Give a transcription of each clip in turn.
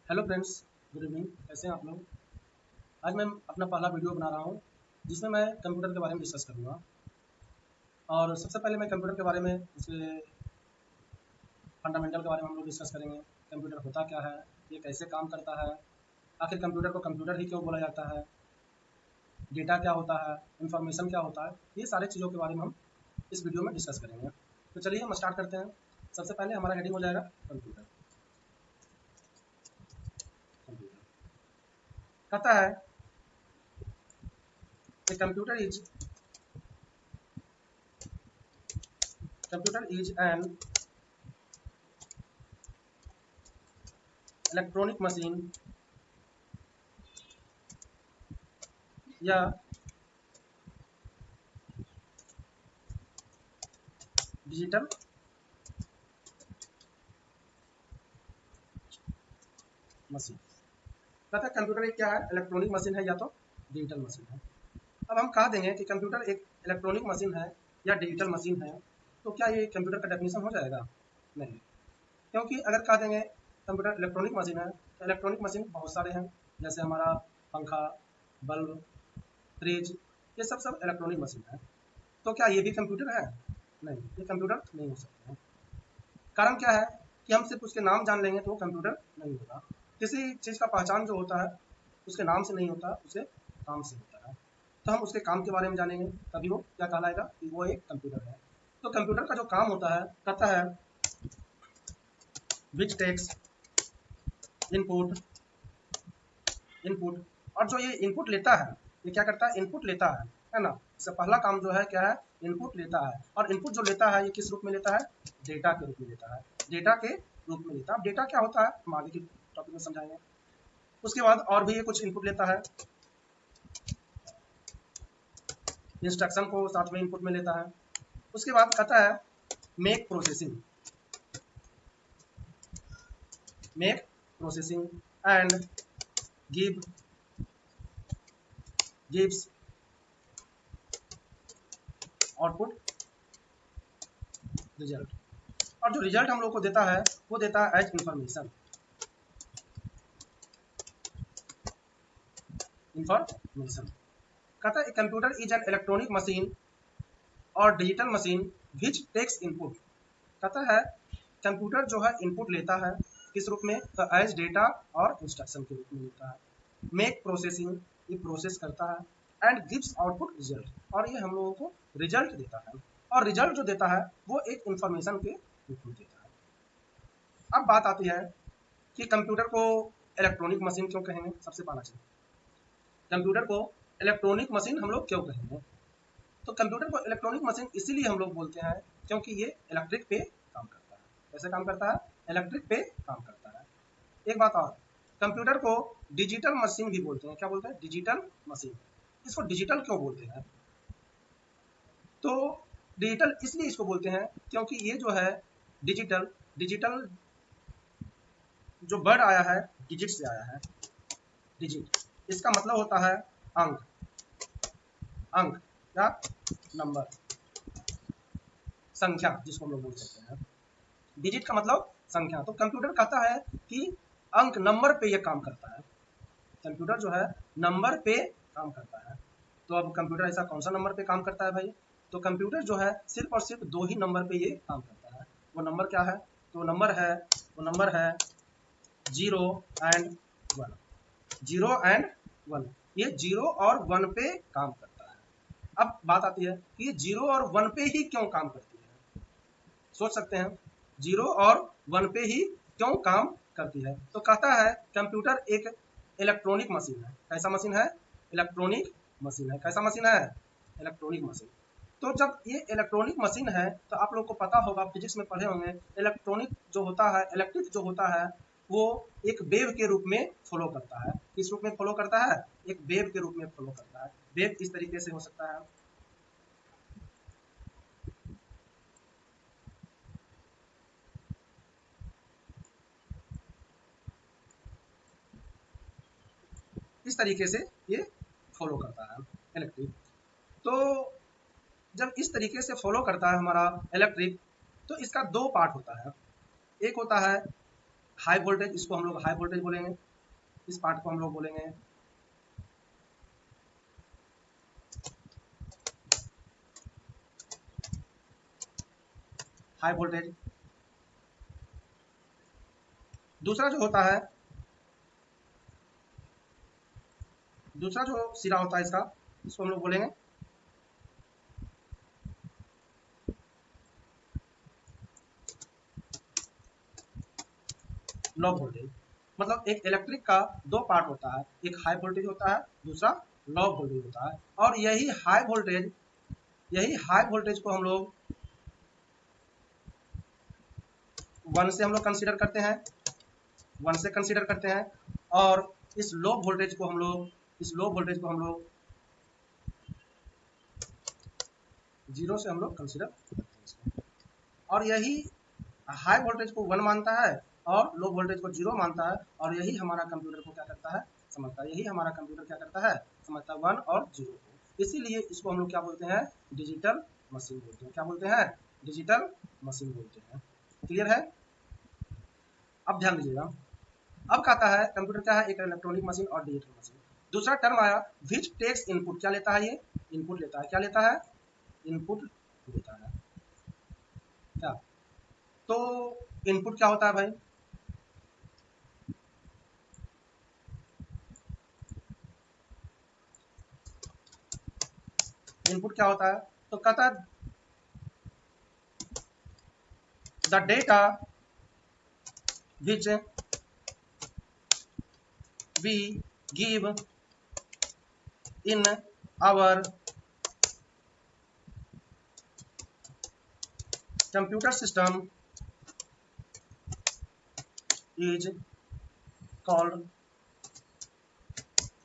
Hello friends, good evening. कैसे हैं आप लोग? आज मैं अपना पहला वीडियो बना रहा हूँ जिसमें मैं कंप्यूटर के बारे में डिस्कस करूँगा। और सबसे पहले मैं कंप्यूटर के बारे में उसके फंडामेंटल के बारे में हम लोग डिस्कस करेंगे। कंप्यूटर होता क्या है, ये कैसे काम करता है, आखिर कंप्यूटर को कंप्यूटर ही क्यों बोला जाता है, डेटा क्या होता है, इंफॉर्मेशन क्या होता है, ये सारे चीज़ों के बारे में हम इस वीडियो में डिस्कस करेंगे। तो चलिए हम स्टार्ट करते हैं। सबसे पहले हमारा हेडिंग हो जाएगा कंप्यूटर। कंप्यूटर कहता है कि computer is an electronic machine या डिजिटल मशीन। कहता है कंप्यूटर एक क्या है, इलेक्ट्रॉनिक मशीन है या तो डिजिटल मशीन है। अब हम कह देंगे कि कंप्यूटर एक इलेक्ट्रॉनिक मशीन है या डिजिटल मशीन है, तो क्या ये कंप्यूटर का डेफिनेशन हो जाएगा? नहीं, क्योंकि अगर कह देंगे कंप्यूटर इलेक्ट्रॉनिक मशीन है तो इलेक्ट्रॉनिक मशीन बहुत सारे हैं, जैसे हमारा पंखा, बल्ब, फ्रिज, ये सब सब इलेक्ट्रॉनिक मशीन है। तो क्या ये भी कंप्यूटर है? नहीं, ये कंप्यूटर नहीं हो सकते हैं। कारण क्या है कि हम सिर्फ उसके नाम जान लेंगे तो वो कंप्यूटर नहीं होगा। किसी चीज़ का पहचान जो होता है उसके नाम से नहीं होता, उसे काम से होता है। तो हम उसके काम के बारे में जानेंगे तभी वो क्या कहलाएगा कि वो एक कंप्यूटर है। तो कंप्यूटर का जो काम होता है, कहता है विच टेक्स इनपुट इनपुट। और जो ये इनपुट लेता है, ये क्या करता है? इनपुट लेता है ना। इसका पहला काम जो है क्या है? इनपुट लेता है। और इनपुट जो लेता है ये किस रूप में लेता है? डेटा के रूप में लेता है। डेटा के रूप में लेता है। अब डेटा क्या होता है हम आगे की टॉपिक में समझाएंगे। उसके बाद और भी ये कुछ इनपुट लेता है, इंस्ट्रक्शन को साथ में इनपुट में लेता है। उसके बाद कहता है make processing make processing and give gives output result. और जो रिजल्ट हम लोग को देता है वो देता है एज इंफॉर्मेशन। कहता है computer is an electronic machine और digital machine which takes input. कहता है कंप्यूटर जो है इनपुट लेता है किस रूप में? तो एज डेटा और इंस्ट्रक्शन के रूप में लेता है। मेक प्रोसेसिंग, ये प्रोसेस करता है। एंड गिव्स आउटपुट रिजल्ट, और ये हम लोगों को रिजल्ट देता है। और रिजल्ट जो देता है वो एक इंफॉर्मेशन के रूप में देता है। अब बात आती है कि कंप्यूटर को इलेक्ट्रॉनिक मशीन क्यों कहेंगे। सबसे पहला चीज, कंप्यूटर को इलेक्ट्रॉनिक मशीन हम लोग क्यों कहेंगे? तो कंप्यूटर को इलेक्ट्रॉनिक मशीन इसीलिए हम लोग बोलते हैं क्योंकि ये इलेक्ट्रिक पे काम करता है। कैसे काम करता है? इलेक्ट्रिक पे काम करता है। एक बात और, कंप्यूटर को डिजिटल मशीन भी बोलते हैं। क्या बोलते हैं? Digital machine. इसको डिजिटल क्यों बोलते हैं? तो डिजिटल इसलिए इसको बोलते हैं क्योंकि ये जो है डिजिटल डिजिटल जो वर्ड आया है डिजिट से आया है। डिजिट, इसका मतलब होता है अंक, अंक या नंबर, संख्या, जिसको हम लोग बोल सकते हैं। डिजिट का मतलब संख्या। तो कंप्यूटर कहता है कि अंक, नंबर पे ये काम करता है। कंप्यूटर जो है नंबर पे काम करता है। तो अब कंप्यूटर ऐसा कौन सा नंबर पे काम करता है भाई? तो कंप्यूटर जो है सिर्फ और सिर्फ दो ही नंबर पे ये काम करता है। वो नंबर क्या है? तो वो नंबर है 0 एंड 1। 0 एंड 1, ये 0 और 1 पे काम करता है। अब बात आती है कि ये 0 और 1 पे ही क्यों काम करती है। सोच सकते हैं, 0 और 1 पे ही क्यों काम करती है। तो कहता है कंप्यूटर एक इलेक्ट्रॉनिक मशीन है। कैसा मशीन है? इलेक्ट्रॉनिक मशीन है। कैसा मशीन है? Electronic machine. तो जब ये इलेक्ट्रॉनिक मशीन है तो आप लोग को पता होगा, फिजिक्स में पढ़े होंगे, इलेक्ट्रॉनिक जो होता है, इलेक्ट्रिक जो होता है, वो एक वेव के रूप में फॉलो करता है। किस रूप में फॉलो करता है? एक वेव के रूप में फॉलो करता है। वेव इस तरीके से हो सकता है, इस तरीके से ये फॉलो करता है इलेक्ट्रिक। तो जब इस तरीके से फॉलो करता है हमारा इलेक्ट्रिक, तो इसका दो पार्ट होता है। एक होता है हाई वोल्टेज, इसको हम लोग हाई वोल्टेज बोलेंगे, इस पार्ट को हम लोग बोलेंगे हाई वोल्टेज। दूसरा जो होता है, दूसरा जो सिरा होता है इसका, इसको हम लोग बोलेंगे लो वोल्टेज। मतलब एक इलेक्ट्रिक का दो पार्ट होता है, एक हाई वोल्टेज होता है, दूसरा लो वोल्टेज होता है। और यही हाई वोल्टेज को हम लोग 1 से हम लोग कंसीडर करते हैं, 1 से कंसीडर करते हैं। और इस लो वोल्टेज को हम लोग 0 से हम लोग कंसीडर करते हैं इसको। और यही हाई वोल्टेज को 1 मानता है और लो वोल्टेज को 0 मानता है। और यही हमारा कंप्यूटर को क्या करता है, समझता है। यही हमारा कंप्यूटर क्या करता है, समझता है 1 और 0 को। इसीलिए इसको हम लोग क्या बोलते हैं, डिजिटल मशीन बोलते हैं। क्या बोलते हैं, डिजिटल मशीन बोलते हैं। क्लियर है? अब ध्यान दीजिएगा, अब कहता है कंप्यूटर क्या है, एक इलेक्ट्रॉनिक मशीन और डिजिटल मशीन। दूसरा टर्म आया विच टेक्स इनपुट। क्या लेता है ये, इनपुट लेता है। क्या लेता है, इनपुट लेता है। क्या, तो इनपुट क्या होता है भाई, इनपुट क्या होता है, तो कहता है the data which we give in our computer system is called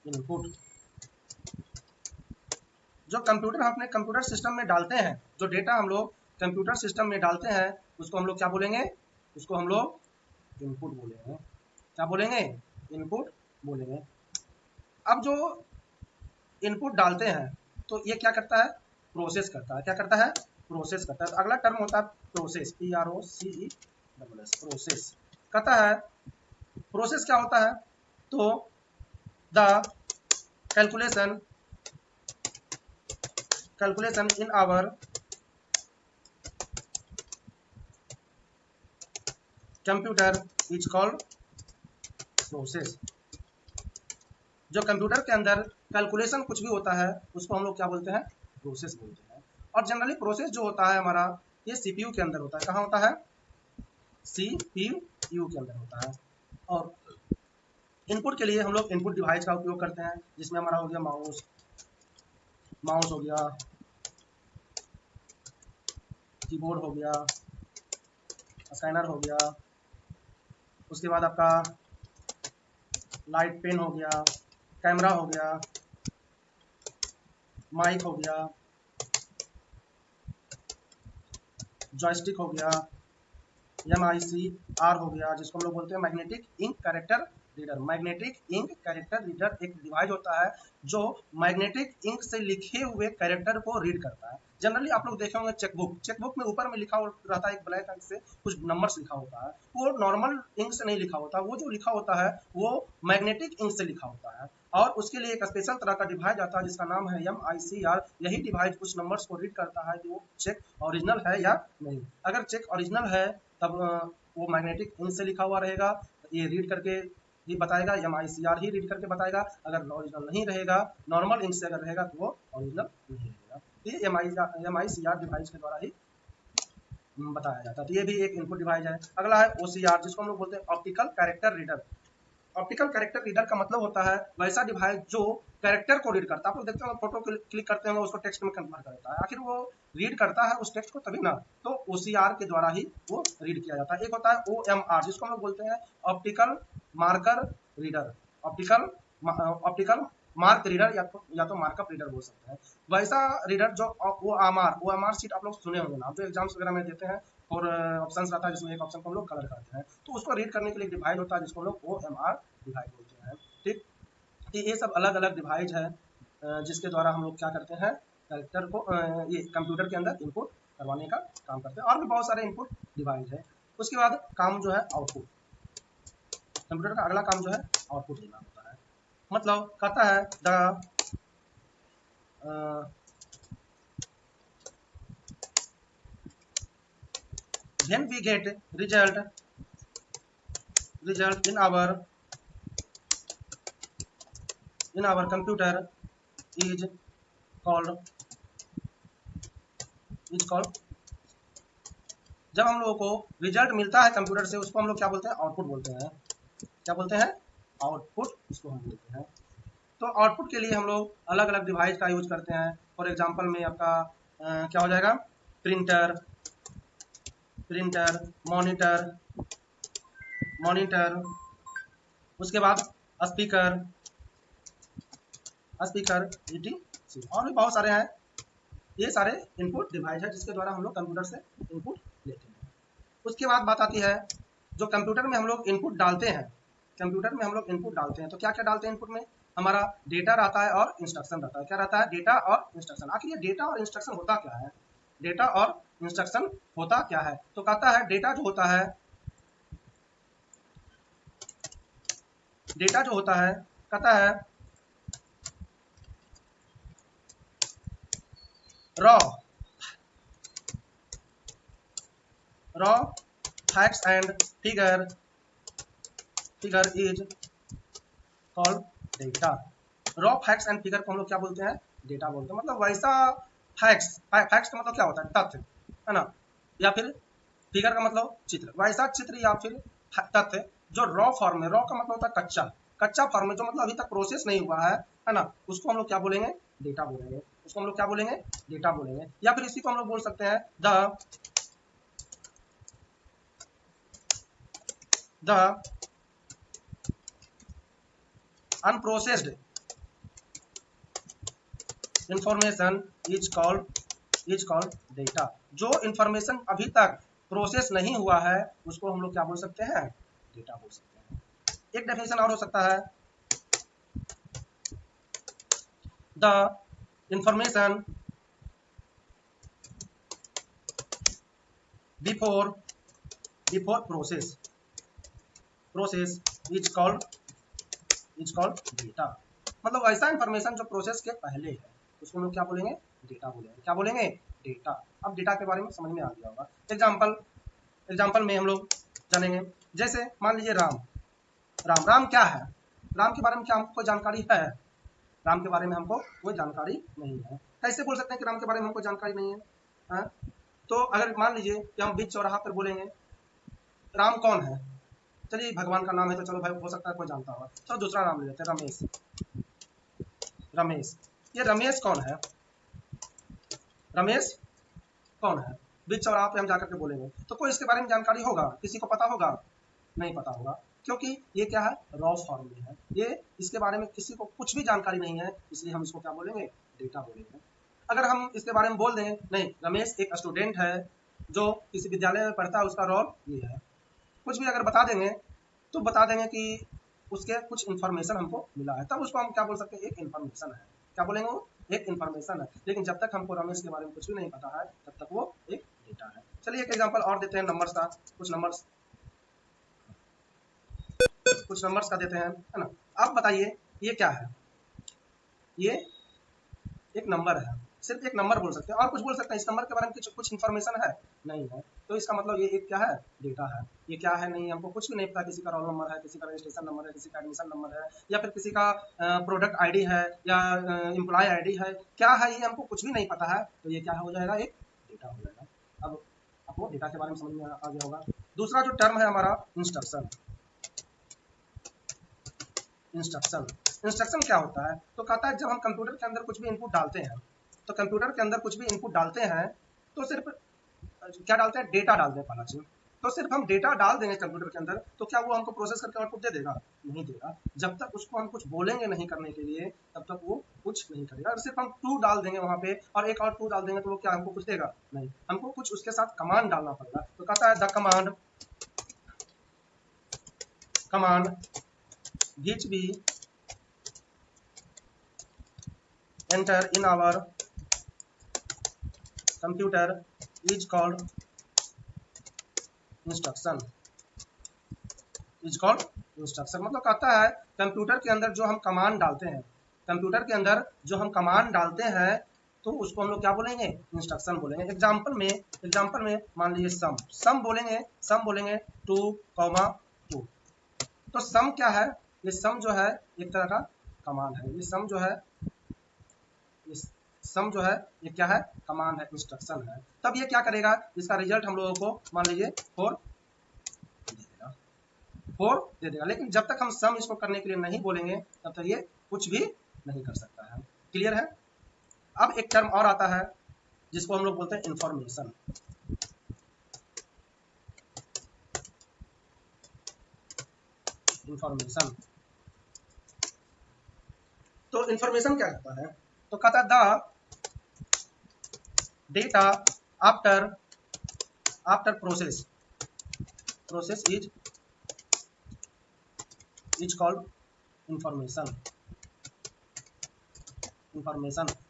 input. जो कंप्यूटर हम अपने कंप्यूटर सिस्टम में डालते हैं, जो डेटा हम लोग कंप्यूटर सिस्टम में डालते हैं, उसको हम लोग क्या बोलेंगे, उसको हम लोग इनपुट बोलेंगे। क्या बोलेंगे, इनपुट बोलेंगे। अब जो इनपुट डालते हैं तो ये क्या करता है, प्रोसेस करता है। क्या करता है, प्रोसेस करता है। तो अगला टर्म होता है प्रोसेस, PROCESS, प्रोसेस। कहता है प्रोसेस क्या होता है, तो the calculation in our computer is called process। जो कंप्यूटर के अंदर कैलकुलेशन कुछ भी होता है उसको हम लोग क्या बोलते हैं, प्रोसेस बोलते हैं। और जनरली प्रोसेस जो होता है हमारा, ये सीपीयू के अंदर होता है। कहाँ होता है, सीपीयू के अंदर होता है। और इनपुट के लिए हम लोग इनपुट डिवाइस का उपयोग करते हैं, जिसमें हमारा हो गया माउस हो गया, कीबोर्ड हो गया, स्कैनर हो गया, उसके बाद आपका लाइट पेन हो गया, कैमरा हो गया, माइक हो गया, जॉयस्टिक हो गया, MICR हो गया, जिसको हम लोग बोलते हैं magnetic ink character reader. Magnetic ink character reader एक डिवाइस होता है जो मैग्नेटिक इंक से लिखे हुए कैरेक्टर को रीड करता है। जनरली आप लोग देखे होंगे चेकबुक में ऊपर में लिखा रहता है एक ब्लैक इंक से कुछ नंबर्स लिखा होता है, वो नॉर्मल इंक से नहीं लिखा होता, वो जो लिखा होता है वो मैग्नेटिक इंक से लिखा होता है। और उसके लिए एक स्पेशल तरह का डिवाइस आता है जिसका नाम है MICR। यही डिवाइस कुछ नंबर्स को रीड करता है कि वो चेक ओरिजिनल है या नहीं। अगर चेक ओरिजिनल है तब वो मैग्नेटिक इंक से लिखा हुआ रहेगा, ये रीड करके ही बताएगा, MICR ही रीड करके बताएगा। अगर ओरिजिनल नहीं रहेगा, नॉर्मल इंक से अगर रहेगा तो वो ओरिजिनल नहीं रहेगा। ये MICR डिवाइस के द्वारा ही बताया जाता है। तो ये भी एक इनपुट डिवाइस है। अगला है OCR, जिसको हम लोग बोलते हैं optical character reader. Optical character reader का मतलब होता है वैसा डिवाइस जो कैरेक्टर को रीड करता है। आप लोग देखते हो फोटो क्लिक करते हैं उसको टेक्स्ट में कन्वर्ट करता है, आखिर वो रीड करता है उस टेक्स्ट को तभी ना। तो OCR के द्वारा ही वो रीड किया जाता है। एक होता है OMR, जिसको हम लोग बोलते हैं optical marker reader, optical mark reader या तो मार्कअप रीडर बोल सकते हैं। वैसा रीडर जो OMR सीट आप लोग सुने होंगे ना, तो एग्जाम्स वगैरह में देते हैं और ऑप्शंस रहता है जिसमें एक ऑप्शन को हम लोग कलर करते हैं, तो उसको रीड करने के लिए डिवाइस होता है जिसको हम लोग OMR डिवाइस बोलते हैं। ठीक, तो ये सब अलग अलग डिवाइस है जिसके द्वारा हम लोग क्या करते हैं, कैरेक्टर को ये कंप्यूटर के अंदर इनपुट करवाने का काम करते हैं। और भी बहुत सारे इनपुट डिवाइस है। उसके बाद काम जो है आउटपुट। कंप्यूटर का अगला काम जो है आउटपुट देना होता है। मतलब कहता है the when we get result in our computer is called जब हम लोगों को रिजल्ट मिलता है कंप्यूटर से, उसको हम लोग क्या बोलते हैं? आउटपुट बोलते हैं। क्या बोलते हैं? आउटपुट, इसको हम बोलते हैं। तो आउटपुट के लिए हम लोग अलग अलग डिवाइस का यूज करते हैं। फॉर एग्जांपल में आपका क्या हो जाएगा? प्रिंटर, मॉनिटर, उसके बाद स्पीकर, और भी बहुत सारे हैं। ये सारे इनपुट डिवाइस है जिसके द्वारा हम लोग कंप्यूटर से इनपुट लेते हैं। उसके बाद बात आती है जो कंप्यूटर में हम लोग इनपुट डालते हैं। तो क्या क्या डालते हैं इनपुट में? हमारा डेटा रहता है और इंस्ट्रक्शन रहता है। क्या रहता है? डेटा और इंस्ट्रक्शन। आखिर ये डेटा और इंस्ट्रक्शन होता क्या है? तो कहता है डेटा जो होता है कहता है raw facts and figure is called data. Raw facts and figure को हम लोग क्या बोलते हैं? डेटा बोलते हैं। मतलब वैसा फैक्ट्स का मतलब क्या होता है? तथ्य, है ना? या फिर फिगर का मतलब चित्र। वैसा चित्र या फिर तथ्य जो रॉ फॉर्म में, रॉ का मतलब होता है कच्चा फॉर्म में, जो मतलब अभी तक प्रोसेस नहीं हुआ है ना, उसको हम लोग क्या बोलेंगे? डेटा बोलेंगे। या फिर इसी को हम लोग बोल सकते हैं the unprocessed information is called data. जो इंफॉर्मेशन अभी तक प्रोसेस नहीं हुआ है उसको हम लोग क्या बोल सकते हैं? डेटा बोल सकते हैं। एक डेफिनेशन और हो सकता है, the information before process is called data. मतलब ऐसा इंफॉर्मेशन जो प्रोसेस के पहले है उसको हम लोग क्या बोलेंगे? डेटा बोलेंगे। क्या बोलेंगे? डेटा। अब डेटा के बारे में समझ में आ गया होगा। एग्जाम्पल में हम लोग जानेंगे। जैसे मान लीजिए राम क्या है? राम के बारे में क्या हमको कोई जानकारी है? राम के बारे में हमको कोई जानकारी नहीं है। कैसे बोल सकते हैं कि राम के बारे में हमको जानकारी नहीं है? तो अगर मान लीजिए कि हम बीच चौराहा पर बोलेंगे राम कौन है? चलिए भगवान का नाम है तो चलो भाई हो सकता है कोई जानता होगा। चलो दूसरा नाम ले लेते हैं, रमेश। ये रमेश कौन है? बीच चौराहा पे हम जाकर के बोलेंगे तो कोई इसके बारे में जानकारी होगा? किसी को पता होगा? नहीं पता होगा, क्योंकि ये क्या है? रॉ फॉर्म में है। ये इसके बारे में किसी को कुछ भी जानकारी नहीं है, इसलिए हम इसको क्या बोलेंगे? डेटा बोलेंगे। अगर हम इसके बारे में बोल दें नहीं, रमेश एक स्टूडेंट है जो किसी विद्यालय में पढ़ता है, उसका रोल ये है, कुछ भी अगर बता देंगे तो बता देंगे कि उसके कुछ इन्फॉर्मेशन हमको मिला है, तब उसको हम क्या बोल सकते हैं? एक इन्फॉर्मेशन है। क्या बोलेंगे? वो एक इन्फॉर्मेशन है। लेकिन जब तक हमको रमेश के बारे में कुछ भी नहीं पता है तब तक वो एक डेटा है। चलिए एक एग्जांपल और देते हैं नंबर्स का। कुछ नंबर्स का देते हैं, है ना? अब बताइए ये क्या है? ये एक नंबर है। सिर्फ एक नंबर बोल सकते हैं और कुछ बोल सकते हैं? इस नंबर के बारे में कुछ इन्फॉर्मेशन है? नहीं है। तो इसका मतलब ये एक क्या है? डेटा है। ये क्या है? नहीं, हमको कुछ भी नहीं पता। किसी का रोल नंबर है, किसी का रजिस्ट्रेशन नंबर है, किसी का एडमिशन नंबर है, या फिर किसी का प्रोडक्ट आईडी है या एम्प्लॉय आईडी है। क्या है ये हमको कुछ भी नहीं पता है, तो ये क्या हो जाएगा? एक डेटा हो जाएगा। अब आपको डेटा के बारे में समझ में आ गया होगा। दूसरा जो टर्म है हमारा इंस्ट्रक्शन क्या होता है? तो कहता है जब हम कंप्यूटर के अंदर कुछ भी इनपुट डालते हैं तो सिर्फ क्या डालते हैं? डेटा डालते हैं पहला चीज। तो सिर्फ हम डेटा डाल देंगे कंप्यूटर के अंदर तो क्या वो हमको प्रोसेस करके आउटपुट दे देगा? नहीं देगा। जब तक उसको हम कुछ बोलेंगे नहीं करने के लिए तब तक वो कुछ नहीं करेगा। अगर सिर्फ हम टू डाल देंगे वहां पे और एक और टू डाल देंगे तो वो क्या हमको कुछ देगा? नहीं। हमको कुछ उसके साथ कमांड डालना पड़ेगा। तो कहता है the command which we enter in our computer is called instruction instruction मतलब कहता है कंप्यूटर के अंदर जो हम कमांड डालते हैं, कंप्यूटर के अंदर जो हम कमांड डालते हैं तो उसको हम लोग क्या बोलेंगे, इंस्ट्रक्शन बोलेंगे। एग्जाम्पल में मान लीजिए सम बोलेंगे 2, 2। तो सम क्या है, ये सम जो है एक तरह का कमांड है, ये सम जो है ये क्या है, कमांड है, इंस्ट्रक्शन है। तब ये क्या करेगा, इसका रिजल्ट हम लोगों को मान लीजिए 4 दे देगा। लेकिन जब तक हम सम इसको करने के लिए नहीं बोलेंगे तब तक ये कुछ भी नहीं कर सकता है। क्लियर है। अब एक टर्म और आता है जिसको हम लोग बोलते हैं इंफॉर्मेशन। तो इंफॉर्मेशन क्या कहता है, तो कहता है the data after process is called information.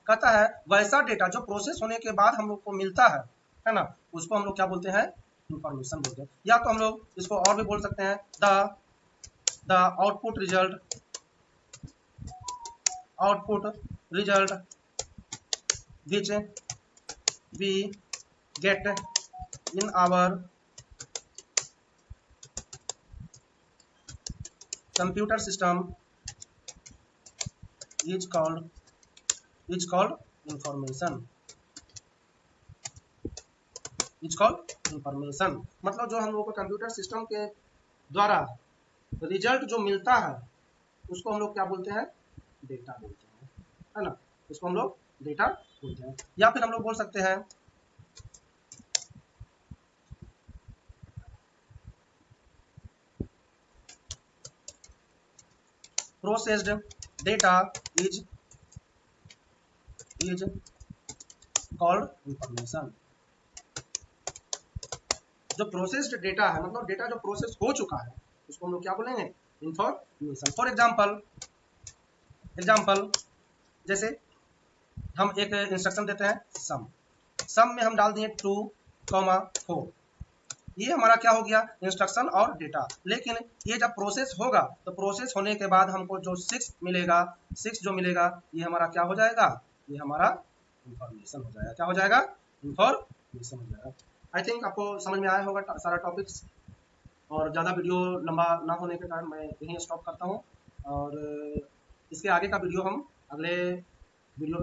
कहता है वैसा डेटा जो प्रोसेस होने के बाद हम लोग को मिलता है ना, उसको हम लोग क्या बोलते हैं, इंफॉर्मेशन बोलते हैं। या तो हम लोग इसको और भी बोल सकते हैं the output result which we get in our computer system is called information. मतलब जो हम लोगों को कंप्यूटर सिस्टम के द्वारा रिजल्ट जो मिलता है उसको हम लोग क्या बोलते हैं, डेटा बोलते हैं, है ना, उसको हम लोग डेटा बोलते हैं। या फिर हम लोग बोल सकते हैं processed data is called information. जो प्रोसेस्ड डेटा है मतलब डेटा जो प्रोसेस हो चुका है उसको हम लोग क्या बोलेंगे, इंफॉर्मेशन। फॉर एग्जाम्पल जैसे हम एक इंस्ट्रक्शन देते हैं सम में हम डाल दिए 2, 4। ये हमारा क्या हो गया, इंस्ट्रक्शन और डेटा। लेकिन ये जब प्रोसेस होगा तो प्रोसेस होने के बाद हमको जो 6 मिलेगा, 6 जो मिलेगा ये हमारा क्या हो जाएगा, ये हमारा इंफॉर्मेशन हो जाएगा। क्या हो जाएगा, इंफॉर्मेशन हो जाएगा। आई थिंक आपको समझ में आया होगा सारा टॉपिक्स, और ज़्यादा वीडियो लंबा ना होने के कारण मैं यहीं स्टॉप करता हूँ। और इसके आगे का वीडियो हम अगले वीडियो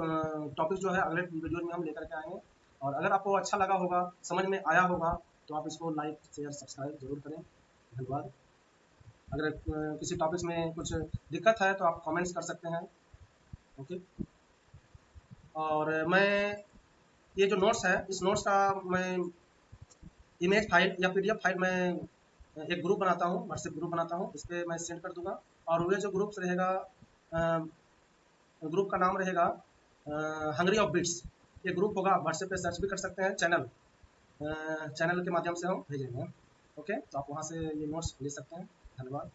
टॉपिक जो है अगले वीडियो में हम लेकर के आएंगे। और अगर आपको अच्छा लगा होगा, समझ में आया होगा तो आप इसको लाइक शेयर सब्सक्राइब जरूर करें। धन्यवाद। अगर किसी टॉपिक्स में कुछ दिक्कत है तो आप कमेंट्स कर सकते हैं। ओके। और मैं ये जो नोट्स है इस नोट्स का मैं इमेज फाइल या पीडीएफ फाइल में एक ग्रुप बनाता हूँ, व्हाट्सएप ग्रुप बनाता हूँ, इस पर मैं सेंड कर दूंगा। और वो जो ग्रुप रहेगा, ग्रुप का नाम रहेगा हंगरी ऑफ बिट्स। ये ग्रुप होगा, आप व्हाट्सएप पे सर्च भी कर सकते हैं, चैनल के माध्यम से हम भेजेंगे। ओके, तो आप वहाँ से ये नोट्स ले सकते हैं। धन्यवाद।